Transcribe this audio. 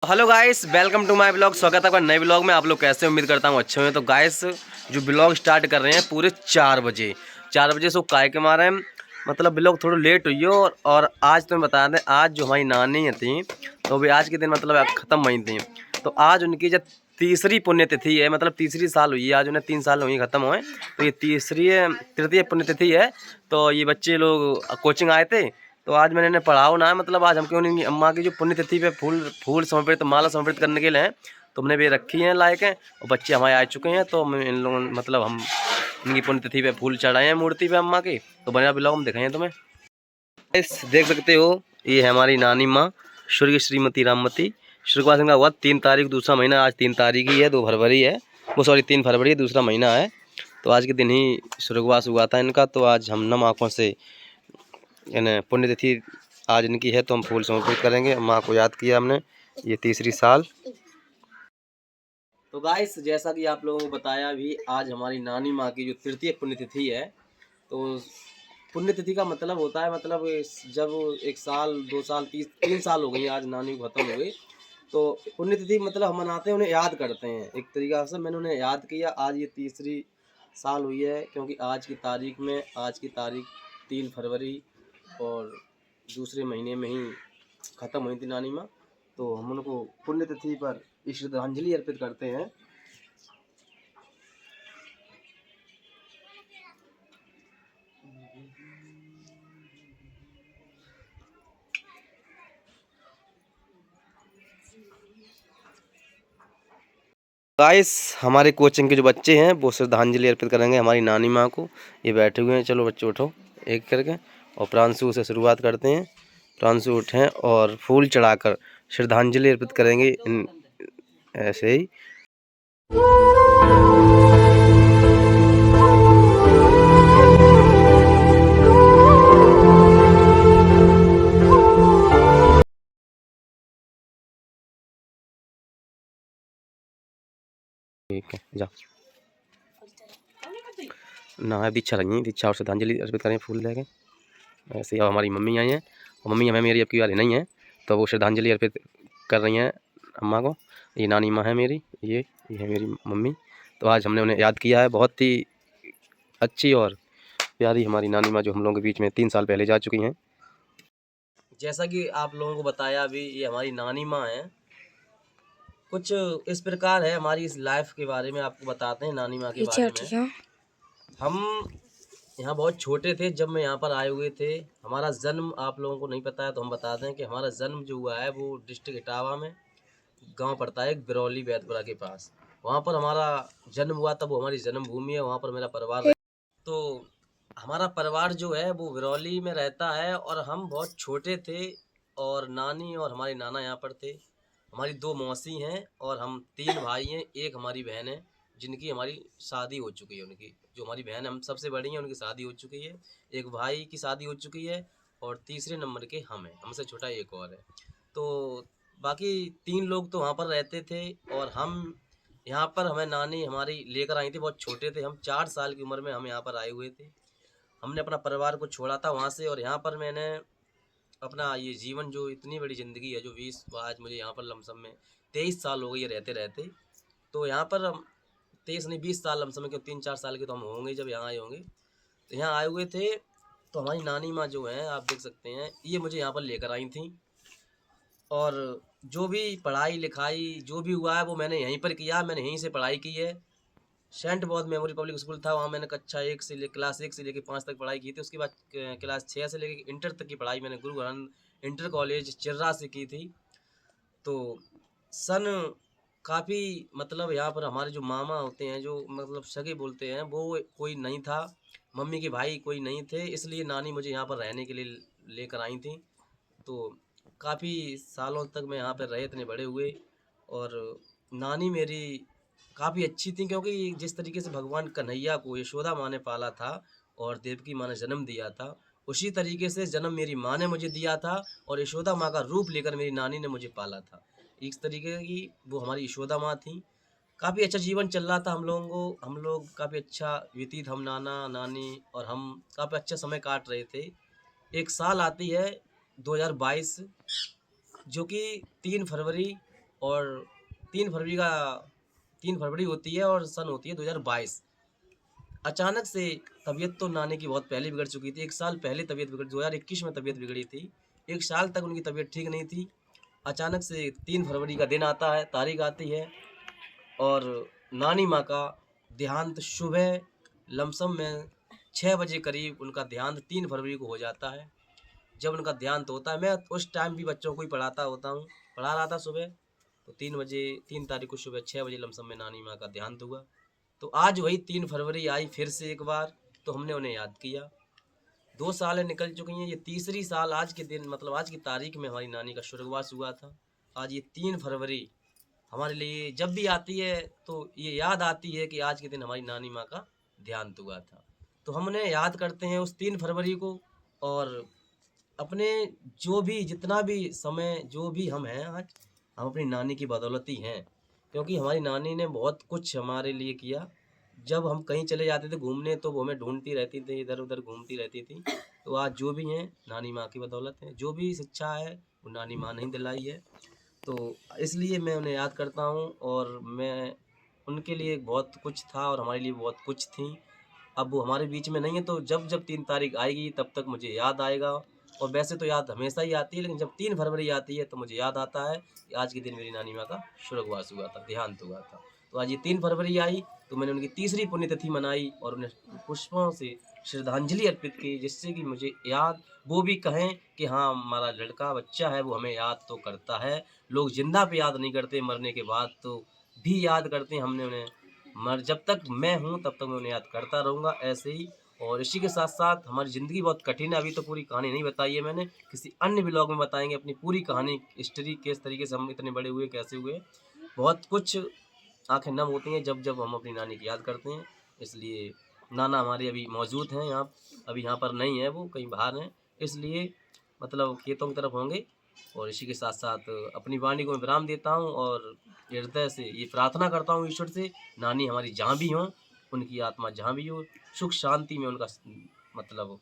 Hello guys, welcome to my blog. स्वागत है आपका नए ब्लॉग में। आप लोग कैसे, उम्मीद करता हूँ अच्छे होंगे। तो गाइस, जो ब्लॉग स्टार्ट कर रहे हैं पूरे 4 बजे से काय के मारे हैं। मतलब ब्लॉग थोड़ा लेट हुई है। और आज तुम्हें बता दें, आज जो हमारी नानी थी तो भी आज के दिन मतलब ख़त्म हुई थी। तो आज उनकी जब तीसरी पुण्यतिथि है, मतलब तीसरी साल हुई है। आज उन्हें 3 साल हुई ख़त्म हुए, तो ये तृतीय पुण्यतिथि है। तो ये बच्चे लोग कोचिंग आए थे, तो आज मैंने इन्हें पढ़ाओ ना, मतलब आज हमको उनकी अम्मा की जो पुण्यतिथि पे फूल समर्पित, माला समर्पित करने के लिए हैं, तो हमने भी रखी हैं लायक हैं। और बच्चे हमारे आ चुके हैं, तो इन लोगों मतलब हम इनकी पुण्यतिथि पे फूल चढ़ाए हैं मूर्ति पे अम्मा की। तो बना ब्लॉग हम दिखाएं तुम्हें। इस देख सकते हो, ये है हमारी नानी माँ स्वर्गीय श्रीमती राममती। शुक्रवार का हुआ 3 तारीख दूसरा महीना। आज 3 तारीख ही है, 2 फरवरी है, वो सॉरी 3 फरवरी दूसरा महीना है। तो आज के दिन ही स्वर्गवास हुआ था इनका। तो आज हम नम आँखों से यानी पुण्यतिथि आज इनकी है, तो हम फूल समर्पित करेंगे। माँ को याद किया हमने, ये तीसरी साल। तो गाइस, जैसा कि आप लोगों को बताया भी, आज हमारी नानी माँ की जो तृतीय पुण्यतिथि है। तो पुण्यतिथि का मतलब होता है, मतलब जब 1 साल 2 साल 3 साल हो गई, आज नानी को खत्म हो गई। तो पुण्यतिथि मतलब हम मनाते हैं, उन्हें याद करते हैं एक तरीका से। मैंने उन्हें याद किया। आज ये तीसरी साल हुई है, क्योंकि आज की तारीख 3 फरवरी और दूसरे महीने में ही ख़त्म हुई थी नानी माँ। तो हम उनको पुण्यतिथि पर श्रद्धांजलि अर्पित करते हैं। गाइस, हमारे कोचिंग के जो बच्चे हैं वो श्रद्धांजलि अर्पित करेंगे हमारी नानी माँ को। ये बैठे हुए हैं। चलो बच्चे उठो एक करके, और प्रांशु से शुरुआत करते हैं। प्रांशु उठें और फूल चढ़ाकर श्रद्धांजलि अर्पित करेंगे ऐसे ही। ठीक है, जा ना दीक्षा लगी, दीक्षा और श्रद्धांजलि अर्पित करें फूल लेके ऐसे ही। और हमारी मम्मी आई हैं, और मम्मी हमें मेरी अब की वाली नहीं है, तो वो श्रद्धांजलि अर्पित कर रही हैं अम्मा को। ये नानी माँ है मेरी, ये है मेरी मम्मी। तो आज हमने उन्हें याद किया है। बहुत ही अच्छी और प्यारी हमारी नानी माँ, जो हम लोगों के बीच में 3 साल पहले जा चुकी हैं। जैसा कि आप लोगों को बताया अभी, ये हमारी नानी माँ है। कुछ इस प्रकार है हमारी इस लाइफ के बारे में, आपको बताते हैं नानी माँ के बारे में। हम यहाँ बहुत छोटे थे जब मैं यहाँ पर आए हुए थे। हमारा जन्म आप लोगों को नहीं पता है, तो हम बता दें कि हमारा जन्म जो हुआ है वो डिस्ट्रिक्ट इटावा में गांव पड़ता है, बिरौली बैतपुरा के पास। वहाँ पर हमारा जन्म हुआ, तब वो हमारी जन्मभूमि है। वहाँ पर मेरा परिवार तो हमारा परिवार जो है वो बिरौली में रहता है, और हम बहुत छोटे थे। और नानी और हमारे नाना यहाँ पर थे। हमारी 2 मौसी हैं, और हम 3 भाई हैं। एक हमारी बहन है, जिनकी हमारी शादी हो चुकी है। उनकी जो हमारी बहन हम सबसे बड़ी हैं, उनकी शादी हो चुकी है। एक भाई की शादी हो चुकी है, और तीसरे नंबर के हम हैं। हमसे छोटा एक और है। तो बाकी 3 लोग तो वहाँ पर रहते थे, और हम यहाँ पर हमें नानी हमारी लेकर आई थी। बहुत छोटे थे हम, 4 साल की उम्र में हम यहाँ पर आए हुए थे। हमने अपना परिवार को छोड़ा था वहाँ से, और यहाँ पर मैंने अपना ये जीवन, जो इतनी बड़ी ज़िंदगी है, जो 20 आज मुझे यहाँ पर लमसम में 23 साल हो गए रहते रहते। तो यहाँ पर 23 नहीं 20 साल लमसम में, क्यों 3-4 साल के तो हम होंगे जब यहाँ आए होंगे। तो यहाँ आए हुए थे, तो हमारी नानी माँ जो है, आप देख सकते हैं, ये मुझे यहाँ पर लेकर आई थी। और जो भी पढ़ाई लिखाई जो भी हुआ है वो मैंने यहीं पर किया। मैंने यहीं से पढ़ाई की है। सेंट बौद्ध मेमोरी पब्लिक स्कूल था, वहाँ मैंने क्लास 1 से लेकर 5 तक पढ़ाई की थी। उसके बाद क्लास 6 से लेकर इंटर तक की पढ़ाई मैंने गुरु ग्रंथ इंटर कॉलेज चिर्रा से की थी। तो सन काफ़ी, मतलब यहाँ पर हमारे जो मामा होते हैं, जो मतलब सगे बोलते हैं, वो कोई नहीं था। मम्मी के भाई कोई नहीं थे, इसलिए नानी मुझे यहाँ पर रहने के लिए लेकर आई थी। तो काफ़ी सालों तक मैं यहाँ पर रहे, इतने बड़े हुए। और नानी मेरी काफ़ी अच्छी थी, क्योंकि जिस तरीके से भगवान कन्हैया को यशोदा माँ ने पाला था और देवकी माँ ने जन्म दिया था, उसी तरीके से जन्म मेरी माँ ने मुझे दिया था, और यशोदा माँ का रूप लेकर मेरी नानी ने मुझे पाला था। इस तरीके की वो हमारी यशोदा माँ थी। काफ़ी अच्छा जीवन चल रहा था हम लोगों को। हम लोग काफ़ी अच्छा व्यतीत, हम नाना नानी और हम काफ़ी अच्छा समय काट रहे थे। एक साल आती है 2022, जो कि 3 फरवरी और 3 फरवरी होती है और सन होती है 2022। अचानक से तबीयत तो नानी की बहुत पहले बिगड़ चुकी थी। 1 साल पहले तबीयत बिगड़ 2021 में तबीयत बिगड़ी थी। 1 साल तक उनकी तबीयत ठीक नहीं थी। अचानक से 3 फरवरी का दिन आता है, तारीख आती है और नानी माँ का देहांत सुबह लमसम में 6 बजे करीब उनका देहांत 3 फरवरी को हो जाता है। जब उनका देहांत होता है, मैं उस टाइम भी बच्चों को ही पढ़ा रहा था सुबह। तो 3 तारीख को सुबह 6 बजे लमसम में नानी माँ का देहांत हुआ। तो आज वही 3 फरवरी आई फिर से एक बार, तो हमने उन्हें याद किया। 2 सालें निकल चुकी हैं, ये तीसरी साल आज के दिन मतलब आज की तारीख में हमारी नानी का स्वर्गवास हुआ था। आज ये 3 फरवरी हमारे लिए जब भी आती है तो ये याद आती है कि आज के दिन हमारी नानी माँ का देहांत हुआ था। तो हम उन्हें याद करते हैं उस 3 फरवरी को, और अपने जो भी जितना भी समय जो भी हम हैं आज, हम अपनी नानी की बदौलत ही हैं। क्योंकि हमारी नानी ने बहुत कुछ हमारे लिए किया। जब हम कहीं चले जाते थे घूमने तो वो हमें ढूंढती रहती थी, इधर उधर घूमती रहती थी। तो आज जो भी हैं नानी माँ की बदौलत है, जो भी शिक्षा है वो नानी माँ ने ही दिलाई है। तो इसलिए मैं उन्हें याद करता हूँ, और मैं उनके लिए बहुत कुछ था और हमारे लिए बहुत कुछ थी। अब वो हमारे बीच में नहीं है, तो जब जब 3 तारीख आएगी तब तक मुझे याद आएगा। और वैसे तो याद हमेशा ही आती है, लेकिन जब 3 फरवरी आती है तो मुझे याद आता है कि आज के दिन मेरी नानी माँ का स्वर्गवास हुआ था, देहांत हुआ था। तो आज ये 3 फरवरी आई तो मैंने उनकी तीसरी पुण्यतिथि मनाई और उन्हें पुष्पों से श्रद्धांजलि अर्पित की, जिससे कि मुझे याद वो भी कहें कि हाँ, हमारा लड़का बच्चा है वो हमें याद तो करता है। लोग जिंदा पे याद नहीं करते, मरने के बाद तो भी याद करते हैं। हमने उन्हें जब तक मैं हूँ तब तक मैं उन्हें याद करता रहूँगा ऐसे ही। और इसी के साथ-साथ हमारी ज़िंदगी बहुत कठिन है, अभी तो पूरी कहानी नहीं बताई है मैंने, किसी अन्य व्लॉग में बताएँगे अपनी पूरी कहानी, हिस्ट्री किस तरीके से हम इतने बड़े हुए, कैसे हुए। बहुत कुछ आँखें नम होती हैं जब हम अपनी नानी की याद करते हैं। इसलिए नाना हमारे अभी मौजूद हैं यहाँ, अभी यहाँ पर नहीं है, वो कहीं बाहर हैं, इसलिए मतलब खेतों की तरफ होंगे। और इसी के साथ-साथ अपनी वाणी को मैं विराम देता हूँ और हृदय से ये प्रार्थना करता हूँ ईश्वर से, नानी हमारी जहाँ भी हों, उनकी आत्मा जहाँ भी हो, सुख शांति में उनका मतलब